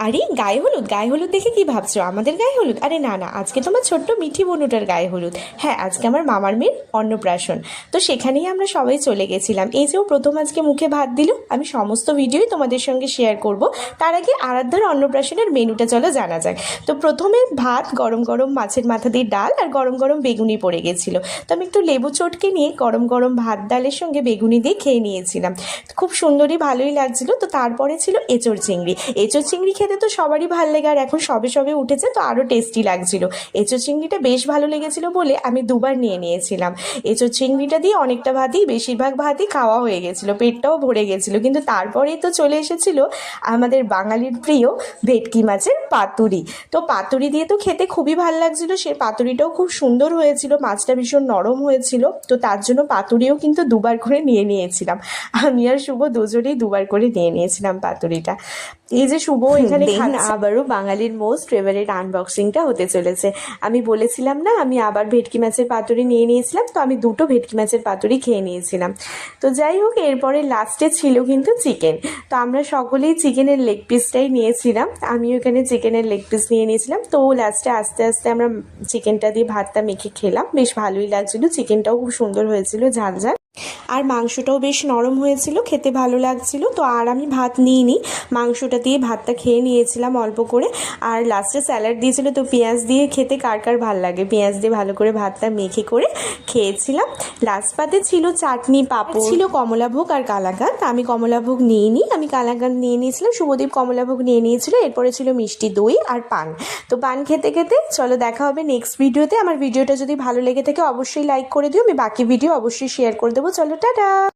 আরে গায়ে হলুদ, গায়ে হলুদ দেখে কি ভাবছো আমাদের গায়ে হলুদ? আরে না না, আজকে তোমার ছোট্ট মিঠি বোনুটার গায়ে হলুদ। হ্যাঁ, আজকে আমার মামার মেয়ের অন্নপ্রাশন। তো সেখানেই আমরা সবাই চলে গেছিলাম। এই যে ও প্রথম আজকে মুখে ভাত দিল, আমি সমস্ত ভিডিওই তোমাদের সঙ্গে শেয়ার করব। তার আগে আরাধ্যার অন্নপ্রাশনের মেনুটা চলো জানা যাক। তো প্রথমে ভাত, গরম গরম মাছের মাথা দিয়ে ডাল আর গরম গরম বেগুনি পড়ে গেছিলো। তো আমি একটু লেবু চটকে নিয়ে গরম গরম ভাত ডালের সঙ্গে বেগুনি দিয়ে খেয়ে নিয়েছিলাম। খুব সুন্দরই ভালোই লাগছিল। তো তারপরে ছিল এঁচোড় চিংড়ি। এঁচোড় চিংড়ি খেতে তো সবারই ভালো লাগে, আর এখন সবে সবে উঠেছে তো আরও টেস্টি লাগছিল। এঁচোড় চিংড়িটা বেশ ভালো লেগেছিল বলে আমি দুবার নিয়ে নিয়েছিলাম। এঁচোড় চিংড়িটা দিয়ে অনেকটা ভাতই, বেশিরভাগ ভাতই খাওয়া হয়ে গেছিলো, পেটটাও ভরে গেছিলো। কিন্তু তারপরেই তো চলে এসেছিল আমাদের বাঙালির প্রিয় ভেটকি মাছের পাতুরি। তো পাতুরি দিয়ে তো খেতে খুবই ভালো লাগছিল, সে পাতুরিটাও খুব সুন্দর হয়েছিল, মাছটা ভীষণ নরম হয়েছিল। তো তার জন্য পাতুরিও কিন্তু দুবার করে নিয়ে নিয়েছিলাম। আমি আর শুভ দুজনেই দুবার করে নিয়ে নিয়েছিলাম পাতুরিটা। এই যে শুভ এখানে আবারও বাঙালির মোস্ট ফেভারিট আনবক্সিংটা হতে চলেছে। আমি বলেছিলাম না আমি আবার ভেটকি মাছের পাতুরি নিয়ে নিয়েছিলাম, তো আমি দুটো ভেটকি মাছের পাতুরি খেয়ে নিয়েছিলাম। তো যাই হোক, এরপরে লাস্টে ছিল কিন্তু চিকেন। তো আমরা সকলেই চিকেনের লেগ পিসটাই নিয়েছিলাম, আমিও এখানে চিকেনের লেগ পিস নিয়ে নিয়েছিলাম। তো লাস্টে আস্তে আস্তে আমরা চিকেনটা দিয়ে ভাতটা মেখে খেলাম, বেশ ভালোই লাগছিলো। চিকেনটাও খুব সুন্দর হয়েছিল, ঝাল ঝাল, আর মাংসটাও বেশ নরম হয়েছিল, খেতে ভালো লাগছিল। তো আর আমি ভাত নিইনি, মাংসটা দিয়ে ভাতটা খেয়ে নিয়েছিলাম অল্প করে। আর লাস্টে স্যালাড দিয়েছিল, তো পেঁয়াজ দিয়ে খেতে কার কার ভালো লাগে, পেঁয়াজ দিয়ে ভালো করে ভাতটা মেখে করে খেয়েছিলাম। লাস্ট পাতে ছিল চাটনি, পাঁপড় ছিল, কমলাভোগ আর কালাকাঁদ। আমি কমলাভোগ নিইনি, আমি কালাকাঁদ নিয়ে নিয়েছিলাম, শুভদীপ কমলাভোগ নিয়ে নিয়েছিল। এরপরে ছিল মিষ্টি দই আর পান। তো পান খেতে খেতে চলো দেখা হবে নেক্সট ভিডিওতে। আমার ভিডিওটা যদি ভালো লেগে থাকে অবশ্যই লাইক করে দিও, আমি বাকি ভিডিও অবশ্যই শেয়ার করে দেবো। চলো টাটা।